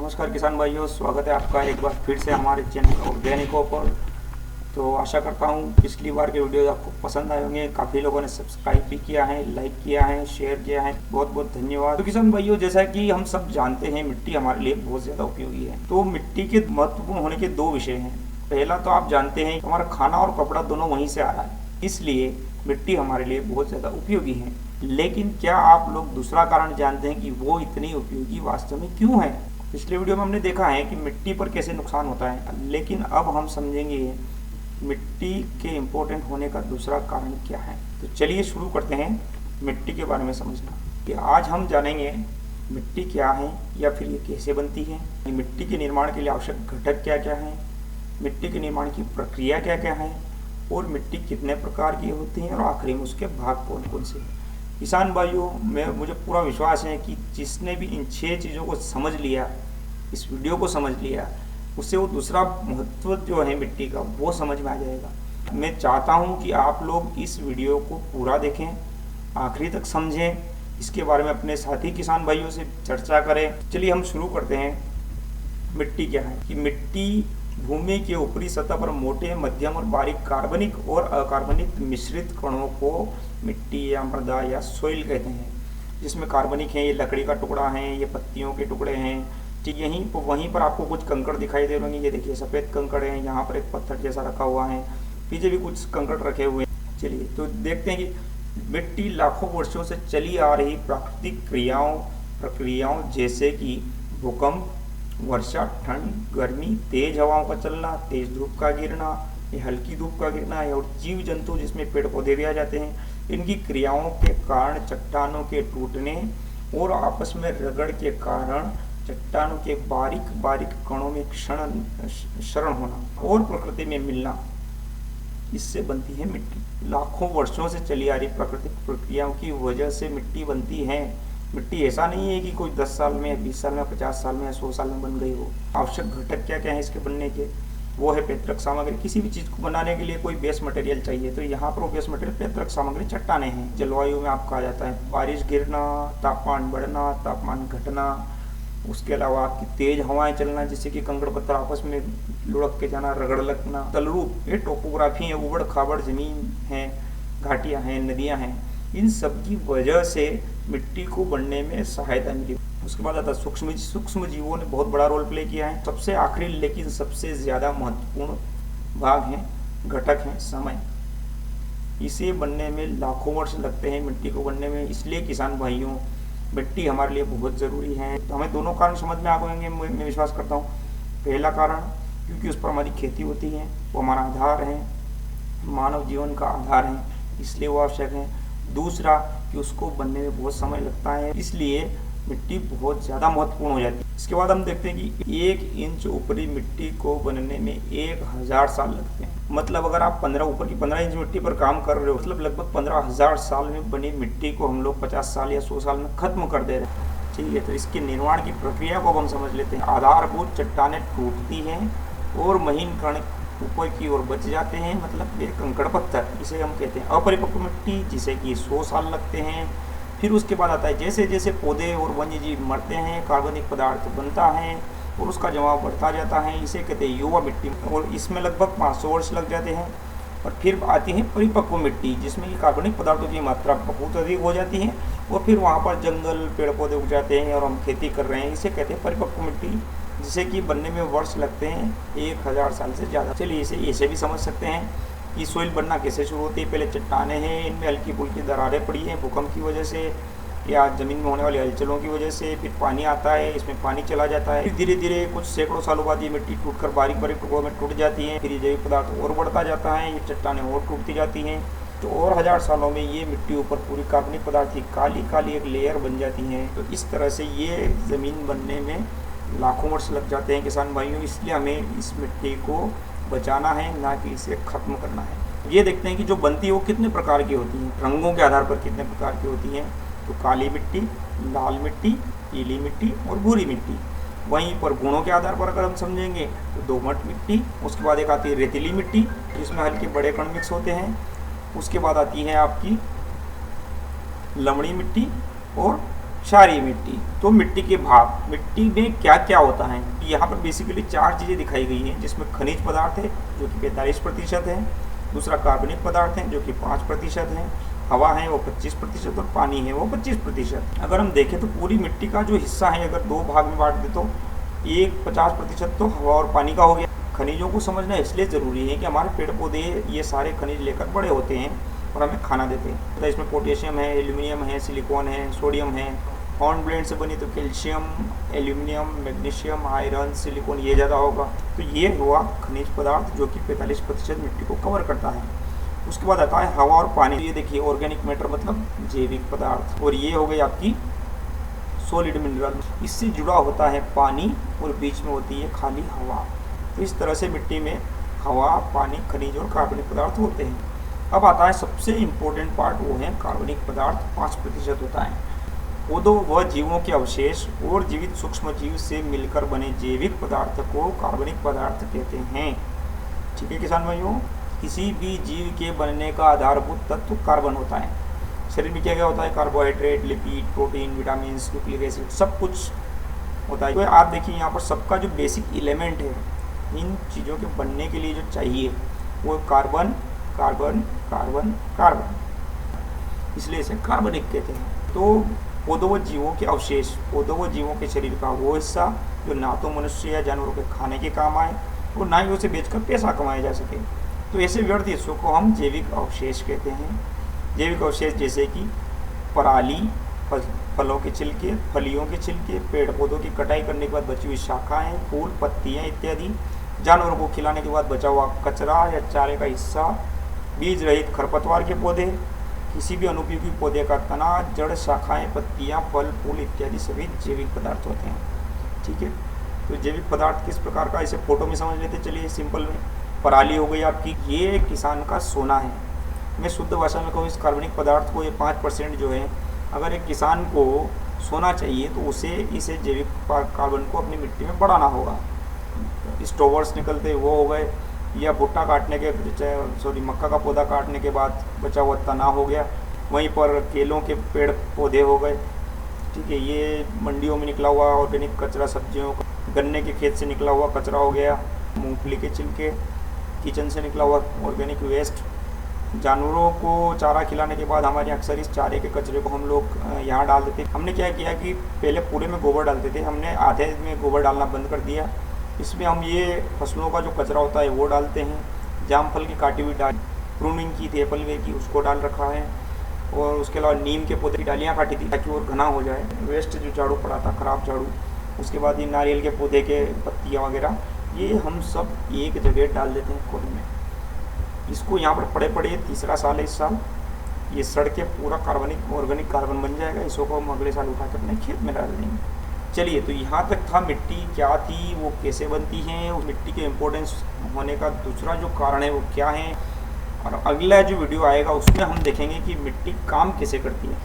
नमस्कार किसान भाइयों, स्वागत है आपका एक बार फिर से हमारे चैनल ऑर्गेनिको पर। तो आशा करता हूँ पिछली बार के वीडियोज आपको पसंद आए होंगे। काफ़ी लोगों ने सब्सक्राइब भी किया है, लाइक किया है, शेयर किया है, बहुत बहुत धन्यवाद। तो किसान भाइयों, जैसा कि हम सब जानते हैं मिट्टी हमारे लिए बहुत ज़्यादा उपयोगी है। तो मिट्टी के महत्वपूर्ण होने के दो विषय हैं। पहला तो आप जानते हैं हमारा खाना और कपड़ा दोनों वहीं से आ रहा है, इसलिए मिट्टी हमारे लिए बहुत ज़्यादा उपयोगी है। लेकिन क्या आप लोग दूसरा कारण जानते हैं कि वो इतनी उपयोगी वास्तव में क्यों है? पिछले वीडियो में हमने देखा है कि मिट्टी पर कैसे नुकसान होता है, लेकिन अब हम समझेंगे मिट्टी के इम्पोर्टेंट होने का दूसरा कारण क्या है। तो चलिए शुरू करते हैं मिट्टी के बारे में समझना। कि आज हम जानेंगे मिट्टी क्या है या फिर ये कैसे बनती है, मिट्टी के निर्माण के लिए आवश्यक घटक क्या क्या है, मिट्टी के निर्माण की प्रक्रिया क्या क्या है, और मिट्टी कितने प्रकार की होती है, और आखिरी में उसके भाग कौन कौन से हैं। किसान भाइयों, मुझे पूरा विश्वास है कि जिसने भी इन 6 चीज़ों को समझ लिया, इस वीडियो को समझ लिया, उससे वो दूसरा महत्व जो है मिट्टी का वो समझ में आ जाएगा। मैं चाहता हूँ कि आप लोग इस वीडियो को पूरा देखें, आखिरी तक समझें, इसके बारे में अपने साथी किसान भाइयों से चर्चा करें। चलिए हम शुरू करते हैं। मिट्टी क्या है? कि मिट्टी भूमि के ऊपरी सतह पर मोटे, मध्यम और बारीक कार्बनिक और अकार्बनिक मिश्रित कणों को मिट्टी या मृदा या सोइल कहते हैं। जिसमें कार्बनिक है, ये लकड़ी का टुकड़ा है, ये पत्तियों के टुकड़े हैं। ठीक वहीं पर आपको कुछ कंकड़ दिखाई दे रहे होंगे। ये देखिए सफ़ेद कंकड़ है, यहाँ पर एक पत्थर जैसा रखा हुआ है, पीछे भी कुछ कंकड़ रखे हुए हैं। चलिए तो देखते हैं कि मिट्टी लाखों वर्षों से चली आ रही प्राकृतिक प्रक्रियाओं जैसे कि भूकंप, वर्षा, ठंड, गर्मी, तेज हवाओं का चलना, तेज धूप का गिरना, ये हल्की धूप का गिरना है, और जीव जंतु जिसमें पेड़ पौधे भी आ जाते हैं, इनकी क्रियाओं के कारण चट्टानों के टूटने और आपस में रगड़ के कारण चट्टानों के बारीक बारीक कणों में क्षरण होना और प्रकृति में मिलना, इससे बनती है मिट्टी। लाखों वर्षों से चली आ रही प्राकृतिक प्रक्रियाओं की वजह से मिट्टी बनती है। मिट्टी ऐसा नहीं है कि कोई 10 साल में, 20 साल में, 50 साल में, 100 साल में बन गई हो। आवश्यक घटक क्या क्या है इसके बनने के? वो है पैतृक सामग्री। किसी भी चीज़ को बनाने के लिए कोई बेस मटेरियल चाहिए, तो यहाँ पर बेस मटेरियल पैतृक सामग्री चट्टाने हैं। जलवायु में आपका आ जाता है बारिश गिरना, तापमान बढ़ना, तापमान घटना, उसके अलावा आपकी तेज हवाएं चलना, जिससे कि कंकड़ पत्थर आपस में लुढ़क के जाना, रगड़ लगना। तलरूप ये टोपोग्राफी है, उबड़ खाबड़ जमीन है, घाटियाँ हैं, नदियाँ हैं, इन सब की वजह से मिट्टी को बनने में सहायता मिली। उसके बाद आता सूक्ष्म जीवों ने बहुत बड़ा रोल प्ले किया है। सबसे आखिरी लेकिन सबसे ज़्यादा महत्वपूर्ण भाग है, घटक है समय। इसे बनने में लाखों वर्ष लगते हैं, मिट्टी को बनने में। इसलिए किसान भाइयों, मिट्टी हमारे लिए बहुत ज़रूरी है। तो हमें दोनों कारण समझ में आ गएंगे, मैं विश्वास करता हूँ। पहला कारण क्योंकि उस पर हमारी खेती होती है, वो हमारा आधार है, मानव जीवन का आधार है, इसलिए वो आवश्यक है। दूसरा कि उसको बनने में बहुत समय लगता है, इसलिए मिट्टी बहुत ज़्यादा महत्वपूर्ण हो जाती है। इसके बाद हम देखते हैं कि 1 इंच ऊपरी मिट्टी को बनने में 1000 साल लगते हैं। मतलब अगर आप 15 इंच मिट्टी पर काम कर रहे हो, मतलब लगभग 15,000 साल में बनी मिट्टी को हम लोग 50 साल या 100 साल में ख़त्म कर दे रहे हैं। ठीक है, तो इसके निर्माण की प्रक्रिया को अब हम समझ लेते हैं। आधारभूत चट्टानें टूटती हैं और महीन कण ऊपर की ओर बच जाते हैं, मतलब ये कंकड़ पत्थर, इसे हम कहते हैं अपरिपक्व मिट्टी, जिसे कि 100 साल लगते हैं। फिर उसके बाद आता है जैसे जैसे पौधे और वन्य जीव मरते हैं, कार्बनिक पदार्थ बनता है और उसका जमाव बढ़ता जाता है, इसे कहते हैं युवा मिट्टी, और इसमें लगभग 500 वर्ष लग जाते हैं। और फिर आती है परिपक्व मिट्टी, जिसमें कि कार्बनिक पदार्थों की मात्रा बहुत अधिक हो जाती है, और फिर वहाँ पर जंगल, पेड़ पौधे उग जाते हैं और हम खेती कर रहे हैं, इसे कहते हैं परिपक्व मिट्टी, जिसे कि बनने में वर्ष लगते हैं 1000 साल से ज़्यादा। चलिए इसे ऐसे भी समझ सकते हैं कि सोइल बनना कैसे शुरू होती है। पहले चट्टाने हैं, इनमें हल्की फुल्की दरारें पड़ी हैं भूकंप की वजह से या ज़मीन में होने वाली हलचलों की वजह से। फिर पानी आता है, इसमें पानी चला जाता है, फिर धीरे धीरे कुछ सैकड़ों सालों बाद ये मिट्टी टूटकर बारीक बारीक टुकड़ों में टूट जाती है। फिर ये जैविक पदार्थ और बढ़ता जाता है, ये चट्टानें और टूटती जाती हैं। तो और 1000 सालों में ये मिट्टी ऊपर पूरी कार्बनिक पदार्थ की काली काली एक लेयर बन जाती है। तो इस तरह से ये ज़मीन बनने में लाखों वर्ष लग जाते हैं किसान भाइयों। इसलिए हमें इस मिट्टी को बचाना है, ना कि इसे ख़त्म करना है। ये देखते हैं कि जो बनती है वो कितने प्रकार की होती हैं, रंगों के आधार पर कितने प्रकार की होती हैं। तो काली मिट्टी, लाल मिट्टी, पीली मिट्टी और भूरी मिट्टी। वहीं पर गुणों के आधार पर अगर हम समझेंगे तो दोमट मिट्टी, उसके बाद एक आती है रेतीली मिट्टी, जिसमें हल्के बड़े कण मिक्स होते हैं। उसके बाद आती है आपकी लवणी मिट्टी और क्षारीय मिट्टी। तो मिट्टी के भाग, मिट्टी में क्या क्या होता है, यहाँ पर बेसिकली 4 चीज़ें दिखाई गई हैं, जिसमें खनिज पदार्थ है जो कि 45% है, दूसरा कार्बनिक पदार्थ है जो कि 5% है, हवा है वो 25% और पानी है वो 25%। अगर हम देखें तो पूरी मिट्टी का जो हिस्सा है अगर 2 भाग में बांट दे तो एक 50% तो हवा और पानी का हो गया। खनिजों को समझना इसलिए ज़रूरी है कि हमारे पेड़ पौधे ये सारे खनिज लेकर बड़े होते हैं और हमें खाना देते हैं। तो इसमें पोटेशियम है, एल्यूमिनियम है, सिलिकॉन है, सोडियम है। हॉर्नब्लेड से बनी तो calcium, aluminium, magnesium, iron, silicon ये ज़्यादा होगा। तो ये हुआ खनिज पदार्थ जो कि 45% मिट्टी को कवर करता है। उसके बाद आता है हवा और पानी। ये देखिए ऑर्गेनिक मैटर मतलब जैविक पदार्थ, और ये हो गई आपकी सॉलिड मिनरल। इससे जुड़ा होता है पानी और बीच में होती है खाली हवा। तो इस तरह से मिट्टी में हवा, पानी, खनिज और कार्बनिक पदार्थ होते हैं। अब आता है सबसे इम्पोर्टेंट पार्ट, वो है कार्बनिक पदार्थ 5% होता है। पौधों व जीवों के अवशेष और जीवित सूक्ष्म जीव से मिलकर बने जैविक पदार्थ को कार्बनिक पदार्थ कहते हैं। ठीक है किसान भाइयों, किसी भी जीव के बनने का आधारभूत तत्व कार्बन होता है। शरीर में क्या क्या होता है, carbohydrate, lipid, protein, vitamin, nucleic acid, सब कुछ होता है। तो आप देखिए यहाँ पर सबका जो बेसिक एलिमेंट है, इन चीज़ों के बनने के लिए जो चाहिए वो कार्बन कार्बन कार्बन कार्बन, इसलिए इसे कार्बनिक कहते हैं। तो पौधों व जीवों के अवशेष, पौधों व जीवों के शरीर का वो हिस्सा जो ना तो मनुष्य या जानवरों के खाने के काम आए और ना ही उसे बेचकर पैसा कमाया जा सके, तो ऐसे व्यर्थ हिस्सों को हम जैविक अवशेष कहते हैं। जैविक अवशेष जैसे कि पराली, फलों के छिलके, फलियों के छिलके, पेड़ पौधों की कटाई करने के बाद बची हुई शाखाएं, फूल, पत्तियां इत्यादि, जानवरों को खिलाने के बाद बचा हुआ कचरा या चारे का हिस्सा, बीज रहित खरपतवार के पौधे, किसी भी अनुपयोगी पौधे का तना, जड़, शाखाएं, पत्तियां, फल, फूल इत्यादि सभी जैविक पदार्थ होते हैं। ठीक है, तो जैविक पदार्थ किस प्रकार का, इसे फोटो में समझ लेते चलिए सिंपल में। पराली हो गई आपकी, ये किसान का सोना है। मैं शुद्ध भाषा में कहूँ इस कार्बनिक पदार्थ को, ये 5% जो है, अगर एक किसान को सोना चाहिए तो उसे इसे जैविक कार्बन को अपनी मिट्टी में बढ़ाना होगा। स्टोवर्स निकलते वो हो गए, या भुट्टा काटने के मक्का का पौधा काटने के बाद बचा हुआ तना हो गया, वहीं पर केलों के पेड़ पौधे हो गए। ठीक है, ये मंडियों में निकला हुआ ऑर्गेनिक कचरा, सब्जियों का, गन्ने के खेत से निकला हुआ कचरा हो गया, मूंगफली के छिलके, किचन से निकला हुआ ऑर्गेनिक वेस्ट। जानवरों को चारा खिलाने के बाद हमारे अक्सर इस चारे के कचरे को हम लोग यहाँ डाल देते। हमने क्या किया कि पहले पूरे में गोबर डालते थे, हमने आधे में गोबर डालना बंद कर दिया। इसमें हम ये फसलों का जो कचरा होता है वो डालते हैं। जामफल की काटी हुई डाल, प्रूनिंग की थी एप्पल वे की, उसको डाल रखा है। और उसके अलावा नीम के पौधे की डालियाँ काटी थी ताकि वो घना हो जाए। वेस्ट जो झाड़ू पड़ा था, ख़राब झाड़ू, उसके बाद ये नारियल के पौधे के पत्तियाँ वगैरह, ये हम सब एक जगह डाल देते हैं खोल में। इसको यहाँ पर पड़े पड़े 3रा साल है इस साल, ये सड़ के पूरा कार्बनिक ऑर्गेनिक कार्बन बन जाएगा। इसको हम अगले साल उठा कर अपने खेत में डाल देंगे। चलिए, तो यहाँ तक था मिट्टी क्या थी, वो कैसे बनती है, उस मिट्टी के इम्पोर्टेंस होने का दूसरा जो कारण है वो क्या है। और अगला जो वीडियो आएगा उसमें हम देखेंगे कि मिट्टी काम कैसे करती है।